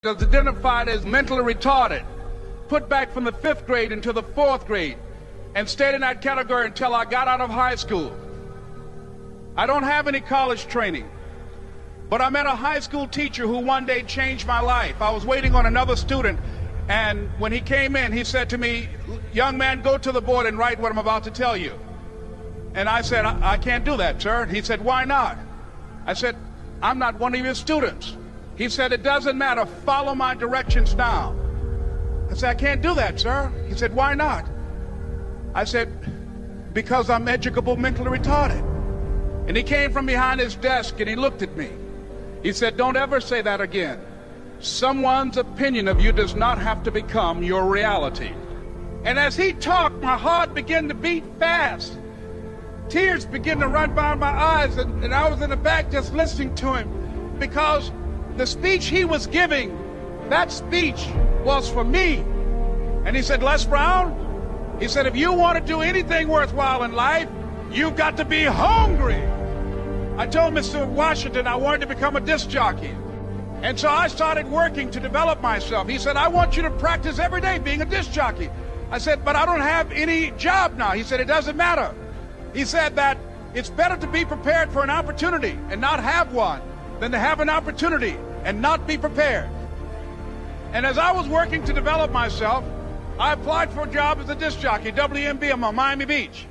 was identified as mentally retarded, put back from the 5th grade into the 4th grade, and stayed in that category until I got out of high school. I don't have any college training, but I met a high school teacher who one day changed my life. I was waiting on another student, and when he came in, he said to me, "Young man, go to the board and write what I'm about to tell you." And I said, I can't do that, sir. He said, "Why not?" I said, "I'm not one of your students." He said, "It doesn't matter. Follow my directions now." I said, "I can't do that, sir." He said, "Why not?" I said, "Because I'm educable mentally retarded." And he came from behind his desk and he looked at me. He said, "Don't ever say that again. Someone's opinion of you does not have to become your reality." And as he talked, my heart began to beat fast. Tears began to run down my eyes, and I was in the back just listening to him, because the speech he was giving, that speech was for me. And he said, "Les Brown," he said, "if you want to do anything worthwhile in life, you've got to be hungry." I told Mr. Washington I wanted to become a disc jockey. And so I started working to develop myself. He said, "I want you to practice every day being a disc jockey." I said, "But I don't have any job now." He said, "It doesn't matter." He said that it's better to be prepared for an opportunity and not have one than to have an opportunity and not be prepared. And as I was working to develop myself, I applied for a job as a disc jockey, WMB, on Miami Beach.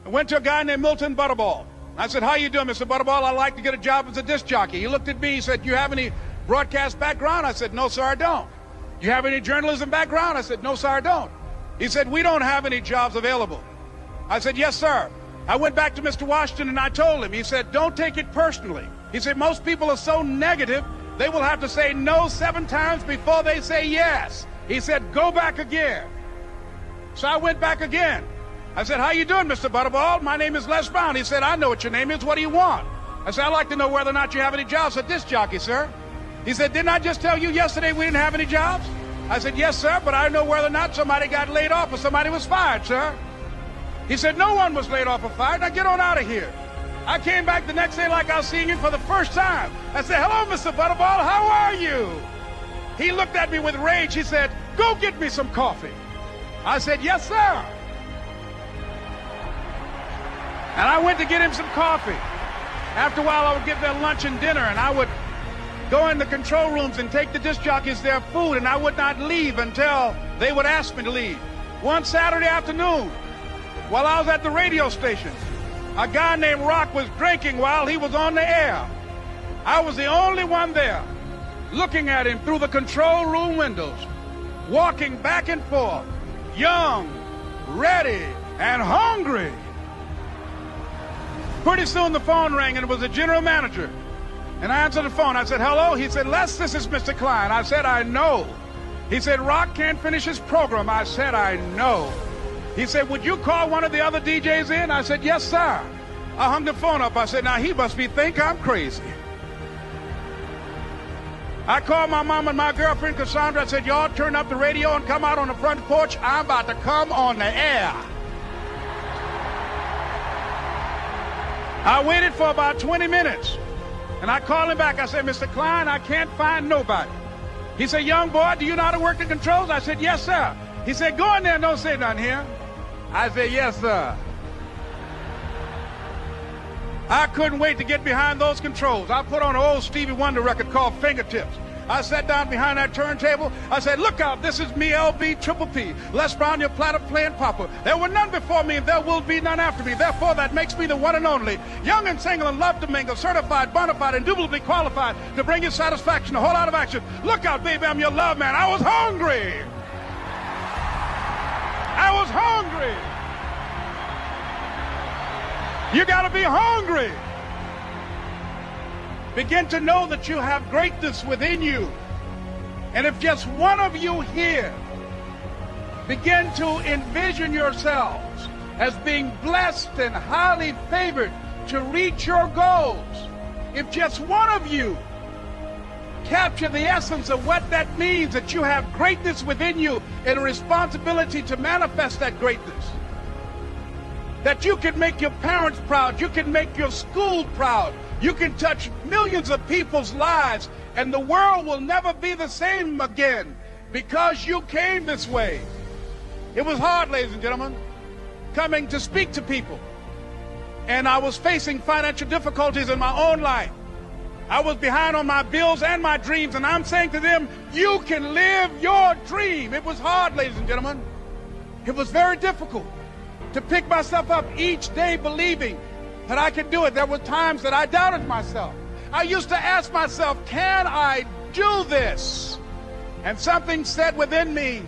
I went to a guy named Milton Butterball. I said, "How you doing, Mr. Butterball? I'd like to get a job as a disc jockey." He looked at me, he said, "You have any broadcast background?" I said, "No, sir, I don't." "You have any journalism background?" I said, "No, sir, I don't." He said, "We don't have any jobs available." I said, "Yes, sir." I went back to Mr. Washington and I told him. He said, "Don't take it personally." He said, "Most people are so negative, they will have to say no 7 times before they say yes." He said, "Go back again." So I went back again. I said, "How you doing, Mr. Butterball? My name is Les Brown." He said, "I know what your name is. What do you want?" I said, "I'd like to know whether or not you have any jobs as a disc jockey, sir." He said, "Didn't I just tell you yesterday we didn't have any jobs?" I said, "Yes, sir, but I know whether or not somebody got laid off or somebody was fired, sir." He said, "No one was laid off or fired. Now get on out of here." I came back the next day like I was seeing him for the first time. I said, "Hello, Mr. Butterball, how are you?" He looked at me with rage. He said, "Go get me some coffee." I said, "Yes, sir." And I went to get him some coffee. After a while, I would get their lunch and dinner, and I would go in the control rooms and take the disc jockeys their food, and I would not leave until they would ask me to leave. One Saturday afternoon, while I was at the radio station, a guy named Rock was drinking while he was on the air. I was the only one there, looking at him through the control room windows, walking back and forth, young, ready, and hungry. Pretty soon the phone rang, and it was the general manager. And I answered the phone. I said, "Hello?" He said, "Les, this is Mr. Klein." I said, "I know." He said, "Rock can't finish his program." I said, "I know." He said, "Would you call one of the other DJs in?" I said, "Yes, sir." I hung the phone up. I said, "Now he must think I'm crazy." I called my mom and my girlfriend, Cassandra. I said, "Y'all turn up the radio and come out on the front porch. I'm about to come on the air." I waited for about 20 minutes, and I called him back. I said, "Mr. Klein, I can't find nobody." He said, "Young boy, do you know how to work the controls?" I said, "Yes, sir." He said, "Go in there and don't say nothing here." I said, "Yes, sir." I couldn't wait to get behind those controls. I put on an old Stevie Wonder record called Fingertips. I sat down behind that turntable. I said, "Look out, this is me, LB Triple P, Les Brown, your platter playing papa. There were none before me, and there will be none after me. Therefore, that makes me the one and only. Young and single and love to mingle, certified, bona fide, indubitably qualified to bring you satisfaction, a whole lot of action. Look out, baby, I'm your love man." I was hungry. I was hungry. You got to be hungry. Begin to know that you have greatness within you. And if just one of you here begin to envision yourselves as being blessed and highly favored to reach your goals, if just one of you capture the essence of what that means, that you have greatness within you and a responsibility to manifest that greatness, that you can make your parents proud, you can make your school proud, you can touch millions of people's lives And the world will never be the same again because you came this way. It was hard, ladies and gentlemen, coming to speak to people. And I was facing financial difficulties in my own life. I was behind on my bills and my dreams, and I'm saying to them, you can live your dream. It was hard, ladies and gentlemen. It was very difficult to pick myself up each day believing that I could do it. There were times that I doubted myself. I used to ask myself, can I do this? And something said within me,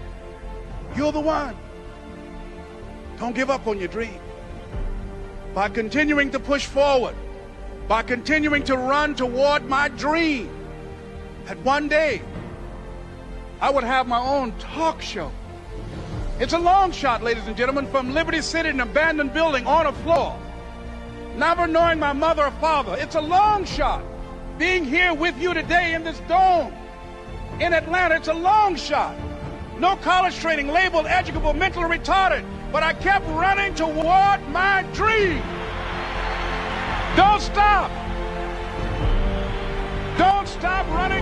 you're the one. Don't give up on your dream. By continuing to push forward, by continuing to run toward my dream, that one day I would have my own talk show. It's a long shot, ladies and gentlemen, from Liberty City, an abandoned building on a floor, never knowing my mother or father. It's a long shot. Being here with you today in this dome in Atlanta, it's a long shot. No college training, labeled educable, mentally retarded, but I kept running toward my dream. Don't stop. Don't stop running